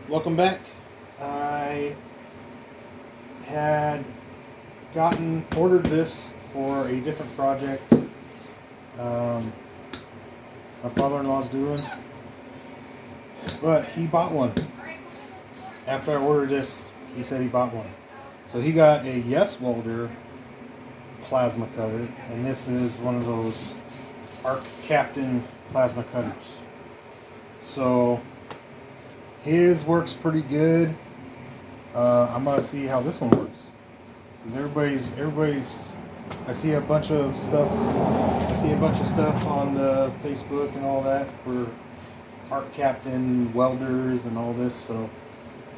Welcome back. I had ordered this for a different project my father-in-law's doing, but he bought one. After I ordered this, he said he bought one. So he got a Welder Plasma Cutter, and this is one of those ARCCAPTAIN Plasma Cutters. So his works pretty good. I'm gonna see how this one works, because everybody's. I see a bunch of stuff. On Facebook and all that for ARCCAPTAIN welders and all this. So,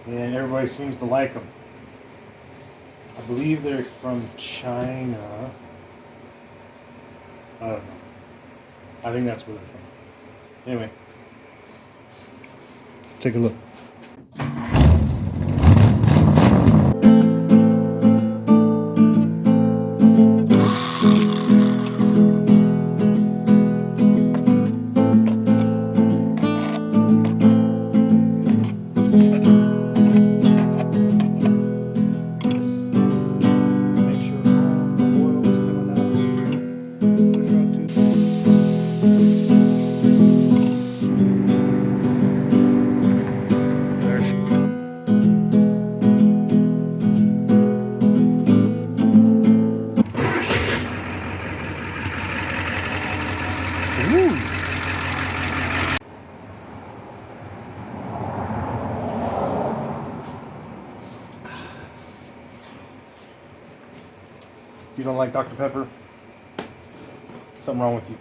and everybody seems to like them. I believe they're from China. I don't know. I think that's where they're from. Anyway, let's take a look. If you don't like Dr. Pepper, something wrong with you.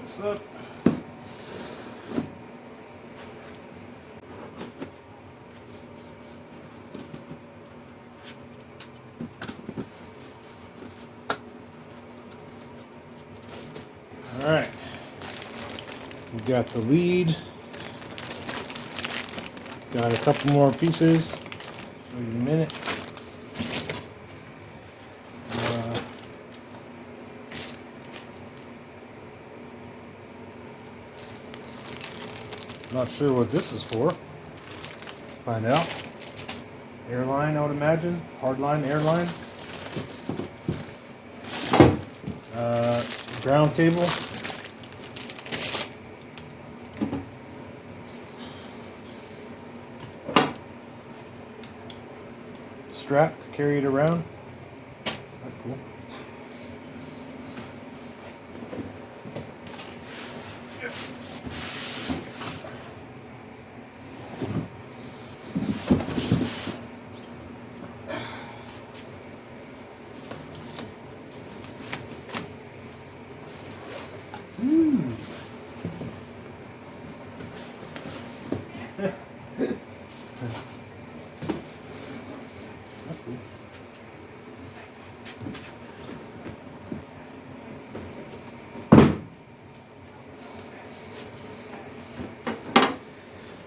This up. All right. We got the lead. Got a couple more pieces. Show you in a minute. Not sure what this is for. Find out. Airline, I would imagine. Hardline, airline. Ground cable. Strap to carry it around. That's cool. That's cool.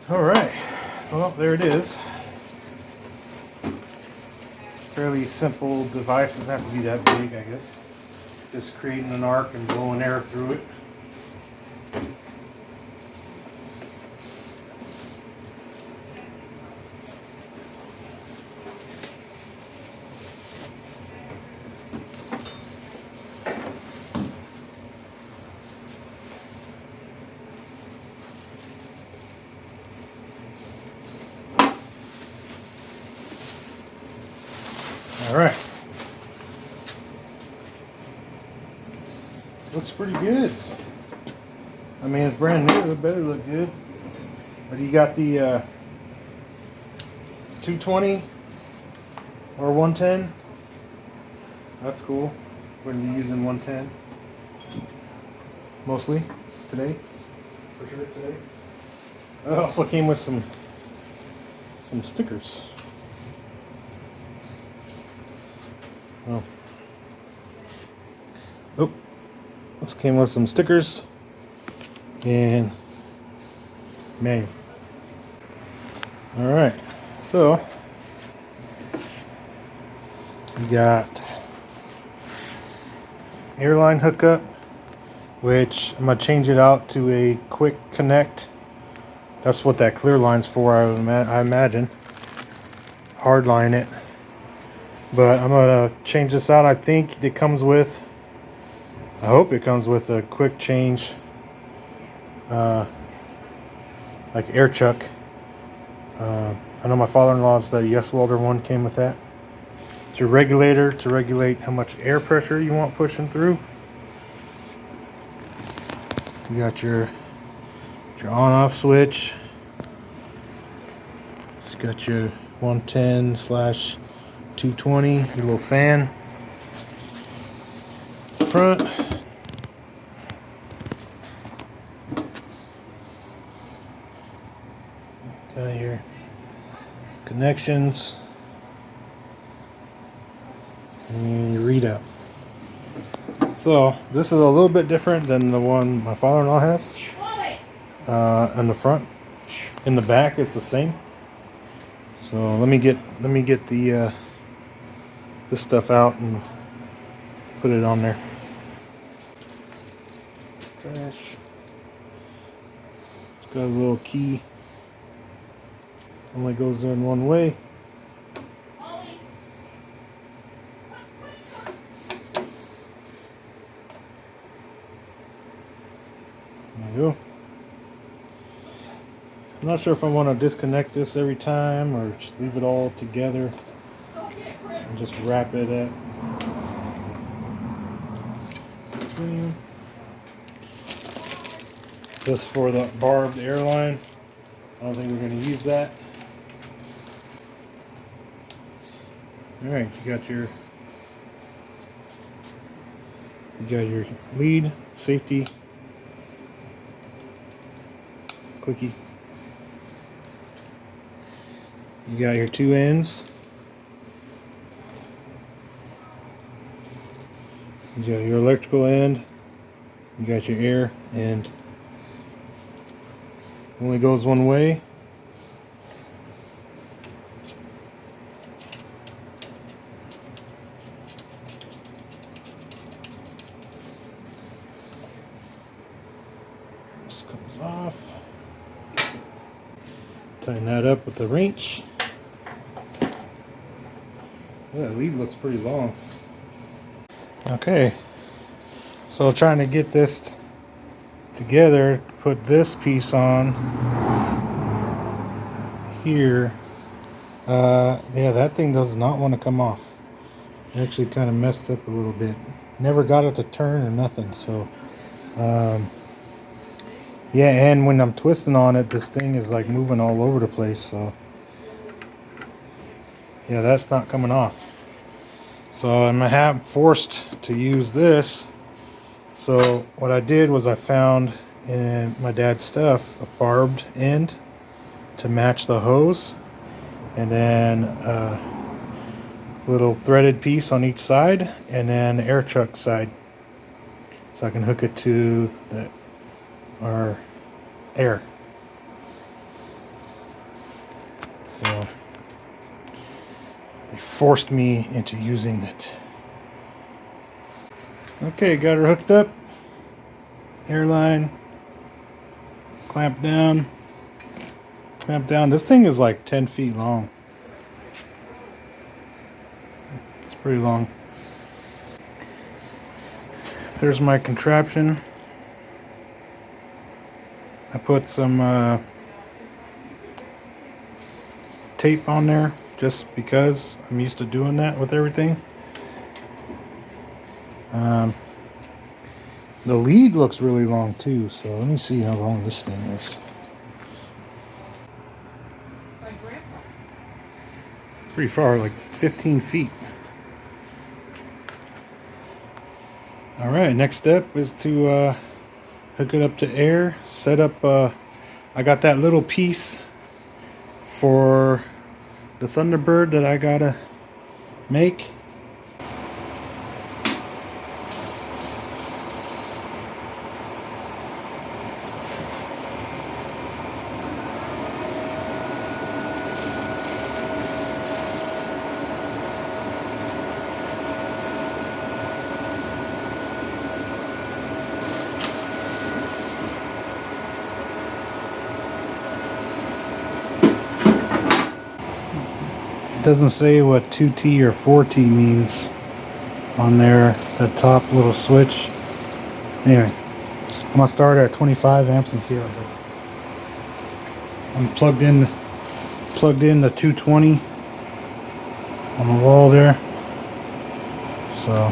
All right. Well, there it is. Fairly simple device. Doesn't have to be that big, I guess. Just creating an arc and blowing air through it. All right. Looks pretty good. I mean, it's brand new. It better look good. But you got the 220 or 110. That's cool. We're going to be using 110 mostly today. For sure today. It also came with some stickers. Oh. Oh. This came with some stickers and manual. Alright, so we got airline hookup, which I'm going to change it out to a quick connect That's what that clear line's for, I imagine. Hard line it. But I'm gonna change this out. I think it comes with, I hope it comes with a quick change, like air chuck. I know my father-in-law's the Yes Welder one came with that. It's your regulator to regulate how much air pressure you want pushing through. You got your on-off switch. It's got your 110/220, your little fan. Front. Got your connections. And your readout. So this is a little bit different than the one my father-in-law has. On the front. In the back it's the same. So let me get the this stuff out and put it on there. Trash. It's got a little key. Only goes in one way. There you go. I'm not sure if I want to disconnect this every time or just leave it all together and just wrap it up. Just for the barbed airline. I don't think we're going to use that. Alright, you got your lead, safety, clicky. You got your two ends. You got your electrical end. You got your air end. Only goes one way. This comes off. Tighten that up with the wrench. Yeah, the lead looks pretty long. Okay, so trying to get this together, put this piece on here. Yeah, that thing does not want to come off. It actually kind of messed up a little bit. Never got it to turn or nothing. So yeah, and when I'm twisting on it, this thing is like moving all over the place. So yeah, that's not coming off. So I'm forced to use this. So what I did was I found in my dad's stuff a barbed end to match the hose, and then a little threaded piece on each side, and then the air chuck side, so I can hook it to our air. So they forced me into using it. Okay, got her hooked up. Airline. Clamp down. Clamp down. This thing is like 10 feet long. It's pretty long. There's my contraption. I put some tape on there just because I'm used to doing that with everything. The lead looks really long too, so let me see how long this thing is. Pretty far, like 15 feet. Alright, next step is to hook it up to air, set up, I got that little piece for the Thunderbird that I gotta make. doesn't say what 2T or 4T means on there, the top little switch. Anyway, I'm gonna start at 25 amps and see how it goes. I'm plugged in the 220 on the wall there. So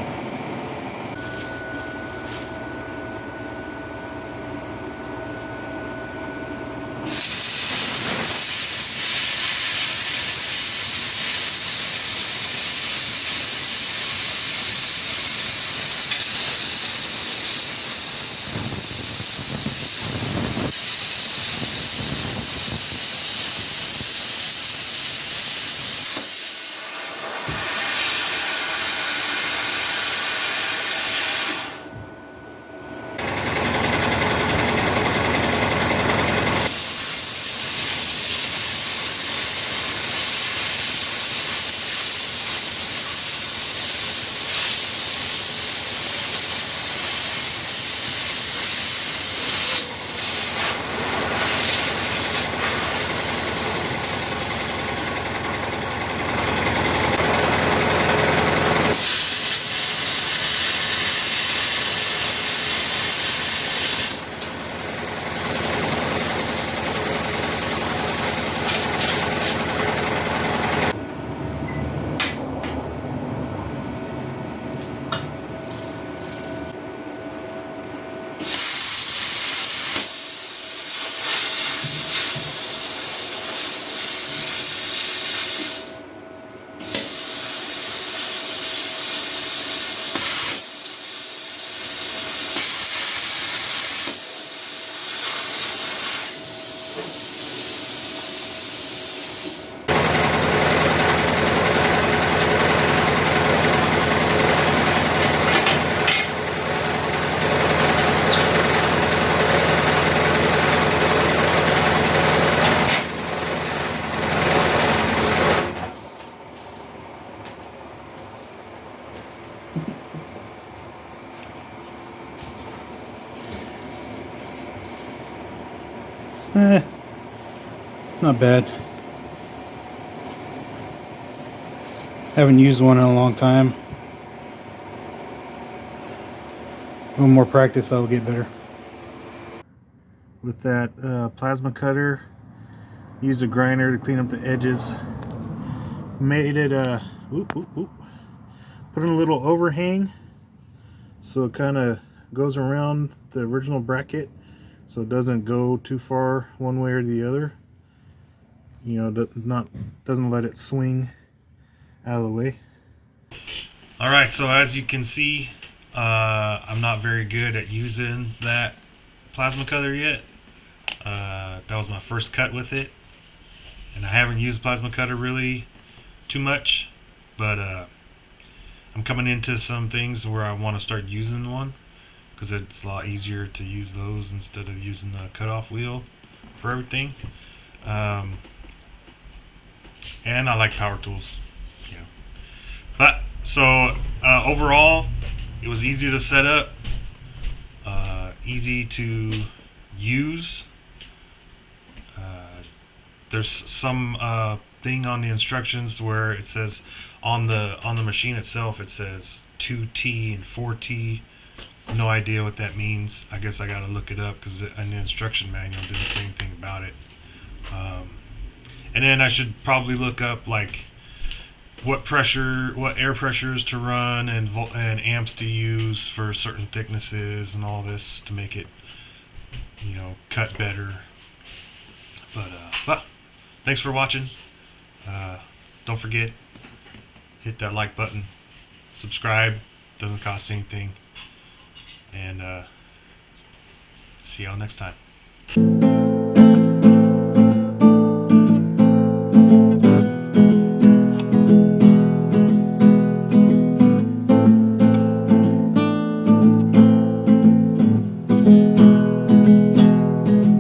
not bad. Haven't used one in a long time. A little more practice, I'll get better. With that plasma cutter, used a grinder to clean up the edges. Made it put in a little overhang so it kind of goes around the original bracket, so it doesn't go too far one way or the other. You know, doesn't let it swing out of the way. Alright, so as you can see, I'm not very good at using that plasma cutter yet. That was my first cut with it, and I haven't used plasma cutter really too much, but I'm coming into some things where I want to start using one, because it's a lot easier to use those instead of using the cutoff wheel for everything. And I like power tools, yeah. But so overall, it was easy to set up, easy to use. There's some thing on the instructions where it says on the machine itself, it says 2T and 4T. No idea what that means. I guess I gotta look it up, because in the instruction manual it didn't say anything about it. And then I should probably look up like what air pressures to run and amps to use for certain thicknesses and all this to make it, you know, cut better. But thanks for watching. Don't forget, hit that like button, subscribe, doesn't cost anything, and see y'all next time.